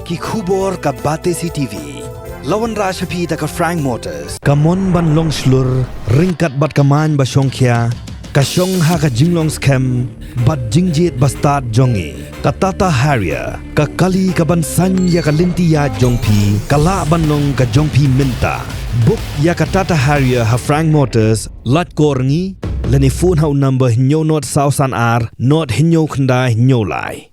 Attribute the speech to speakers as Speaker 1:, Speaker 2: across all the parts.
Speaker 1: ki khubor ka bate CTV. Lawan Rashapi ta ka Frank Motors. Kamon ban long slur ringkat bat kaman ba Shongkhia. Ka Shong ha ka jinglong scam bat jingjit bastard jongi. Ka Tata Harrier ka kali ka ban san ya ka lintia jongpi. Kala ban long ka jongpi minta. Book ya ka Tata Harrier ha Frank Motors lat korngi. Lani phone hau number hinyo not sausan ar not hinyo khandai hinyo lai.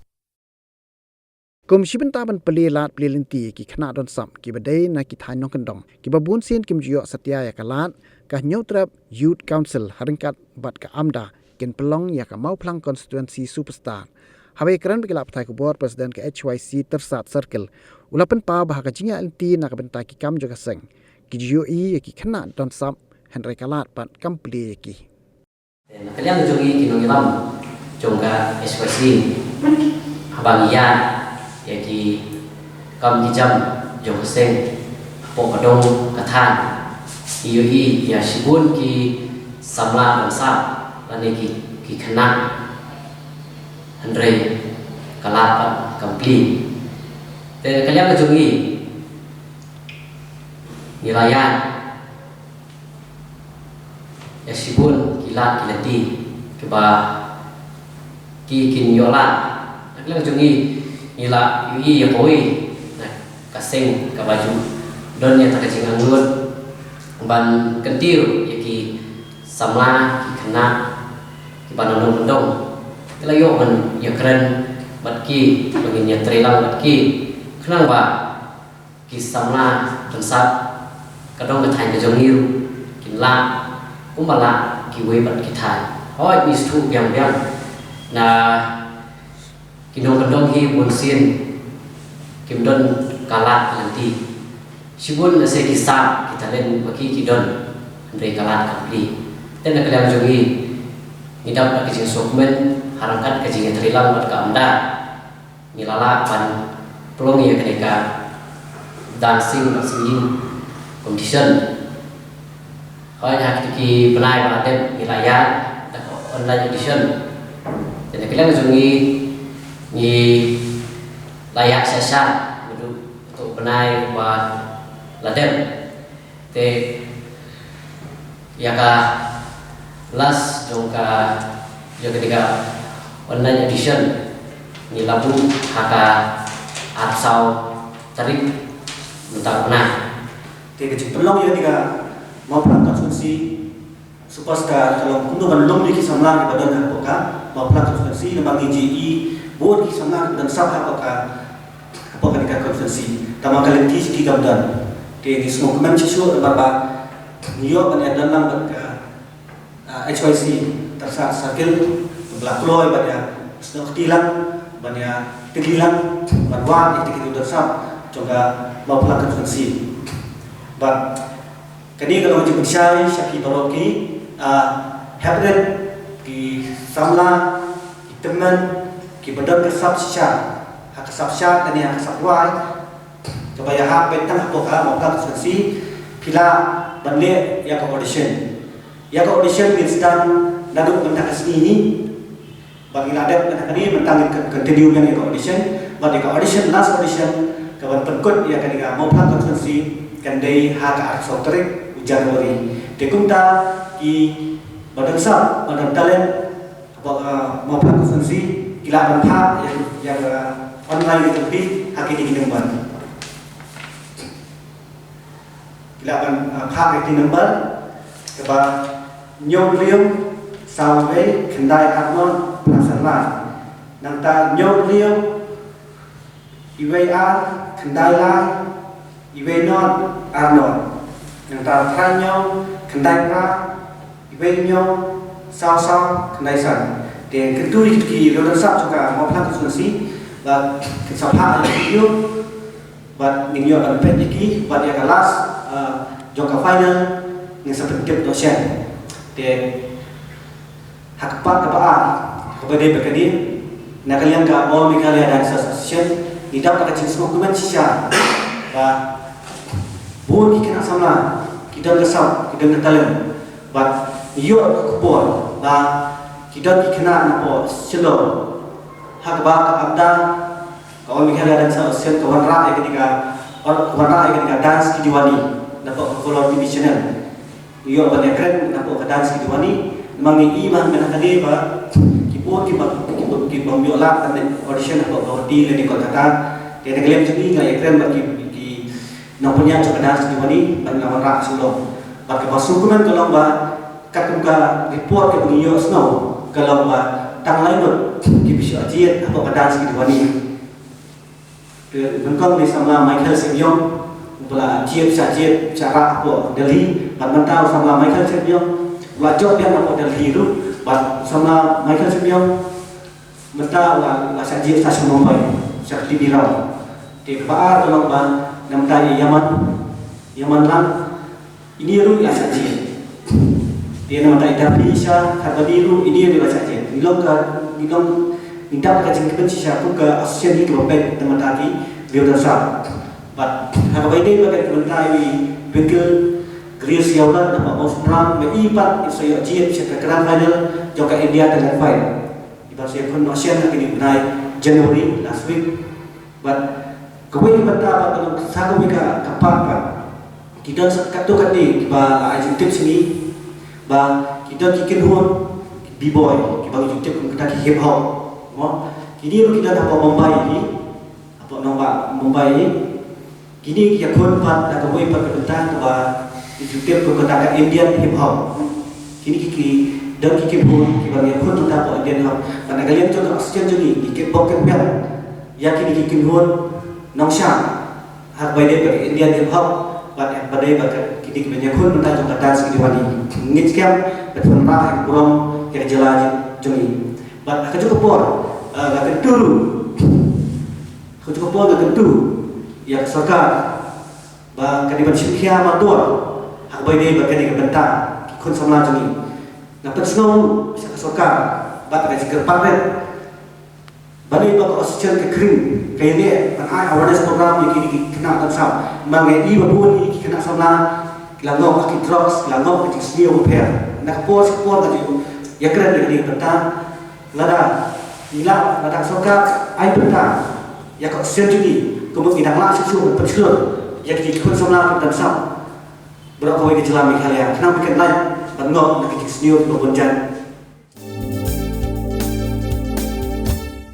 Speaker 2: Kum shibenta ban pelilat pelilinti ki khna don sam ki badai na ki thain nong kandong ki babun sin kim jiyo satya ya kalat ka nyautrap youth council haringkat bat ka amda ken pelong ya ka mau plang constituency superstar habe kran bikila pthai ko board president ka HYC tersat circle ulapan pa bah ka jinga linti na ka benta ki kam joga seng ki jiyo i ki khna don sam henry kalat pat kam pli ki
Speaker 3: kalian jogi kinong ilam jongka HYC habangiya yaki kam kijam jong seng po kadong kathan iui ya shibun ki samla bangsa lani ki khana andre kalapan komplit te kalian kejungi nirayan ya shibun kilat kilati keba ki kinyola kalian kejungi ila yui ya koi na kaseng ka baju don ya tak kacing anggur ban kentir yaki samla ki kena ki bananong bendong kala yo man ya keren batki bangin ya trilang batki kenang ba ki samla tensat kadong ka thai ka jongiru kin la kumala ki we bat ki thai hoi mis thu yang na kinong kendong hi bunsin kimdon kalat nanti sibun nase kisah kita len bagi kidon andre kalat kapli dan kalian jogi ngidap ka kejing sokmen harangkat kejing trilang bat ka anda nilala pan pelong ya ketika dancing singing competition kaya hak ki penai batem wilayah online audition dan kalian jogi ni layak sesat untuk benai buat ladem te ya ka las jongka ya ketika online edition ni labu haka atsau tarik mentang benai
Speaker 4: te ke pelong ya tiga mau pelak konsumsi superstar kalau untuk belum di samlang di badan hapoka mau pelak konsumsi lemang GI board ki samna dan sab apakah dekat konferensi tama kalian ti ki gamdan ke di semua kemen cicu barba niyo ban dalam bat HYC tersa sakil belakloy pada sedang tilang banyak tilang banwa itu kita tersab juga mau pelak konferensi but kini kalau kita bicara syaki baroki habit ki samla teman ki badan kesab sya hak kesab sya dan yang kesab wai coba ya hak betang apakah mau konferensi pila banle ya ke audition dan naduk mentang asli ini bagi ladap dan ini mentang continue yang ke audition bagi ke audition last audition kawan penkut ya ketika mau konferensi kan dei hak aksoterik Januari dekumta ki badan kesab badan talent mau konferensi kila bantak yang online itu lebih hakiki di nomor kila bantak di nomor keba nyom lium sampai kendai harmon pelaksana nanta nyom lium IWA kendai lai IWA non arnon nanta tranyo kendai pra IWA nyom sao kendai san dan kedua ki roda sab juga mau pelak konsultasi buat kesempatan yang buat ningyo kan pet iki buat yang kelas jangka final yang seperti dosen dan hak pak kebaan kepada berkini nak kalian ka all Meghalaya Dance Association tidak pada jenis dokumen sisa buat kita samla kita kesal kita talent buat yo kubur kita dikena napo selo hak ba abda Kawan Mikhail dan Sen kawan Ra ketika dance di Diwali dapat kolor TV channel. Iyo banyak keren dapat dance di Diwali. Mangi iman menakade ba kipot kipom biola dan audition dapat berhenti di Kolkata. Dia ngelem jadi nggak keren bagi nampunya coba dance di Diwali dan lawan Ra sebelum. Pakai masukan kalau ba katungka report ke beliau snow kalau ba tang lain bisa ajiat apa dance di Diwali. Bengkong di sama Michael Semyong pula jiat cara apa Delhi mentau sama Michael Semyong pula job yang apa Delhi itu sama Michael Semyong mentau lah sajiat stasiun Mumbai seperti di Rau di Kebaar tolong namanya Yaman lang ini ru ya sajiat dia namanya Indonesia kata biru ini dia sajiat ilong minta kacang kebenci siapa ke ASEAN itu baik teman tadi dia dasar. But hal ini bagai kementai pikir Greece Yaudan nama Australia meipat saya jiat saya keran final juga India dengan final. Ibarat saya pun ASEAN lagi di Januari last week. But kawin benda kalau satu mereka kapal kita katu kati ba Argentina sini ba kita kikin hon b-boy kita YouTube kita hip hop. Kini kita dapat Mumbai ini, apa nama Mumbai ini, kini kita konfat dan kami perkenalkan bahwa YouTube perkenalkan Indian hip hop. Kini dan kita pun kita yang konfat dapat Indian hip hop. Karena kalian contoh ASEAN jadi kita bukan biar, ya kini kita pun nongshang, hak bayi dia Indian hip hop, pada bagai kini kita yang konfat juga dance di Diwali. Ngit sekian berfirman yang kurang kerja jadi. But aku cukup por, agak kentu, yang serkar, bah kadiban syukia mandor, hak bayi dia berkali kebentar, kun sama jadi, nampak snow bisa serkar, bah agak jika pamer, bani bah ASEAN kekering, kayaknya kan awareness program yang kini kena tansam, mengenai babun ini kena sama, langau kaki drugs, langau kaki senior repair, nak por kaju, ya keren dengan kebentar. Lada, lada sokat, air benda, ya kau sendiri, kemudian lah susu berpersuluh, ya kita ikut sama dan sam, berapa kali kejelam kalian, kenapa kita naik, bangor, nak kita senior berbunjan.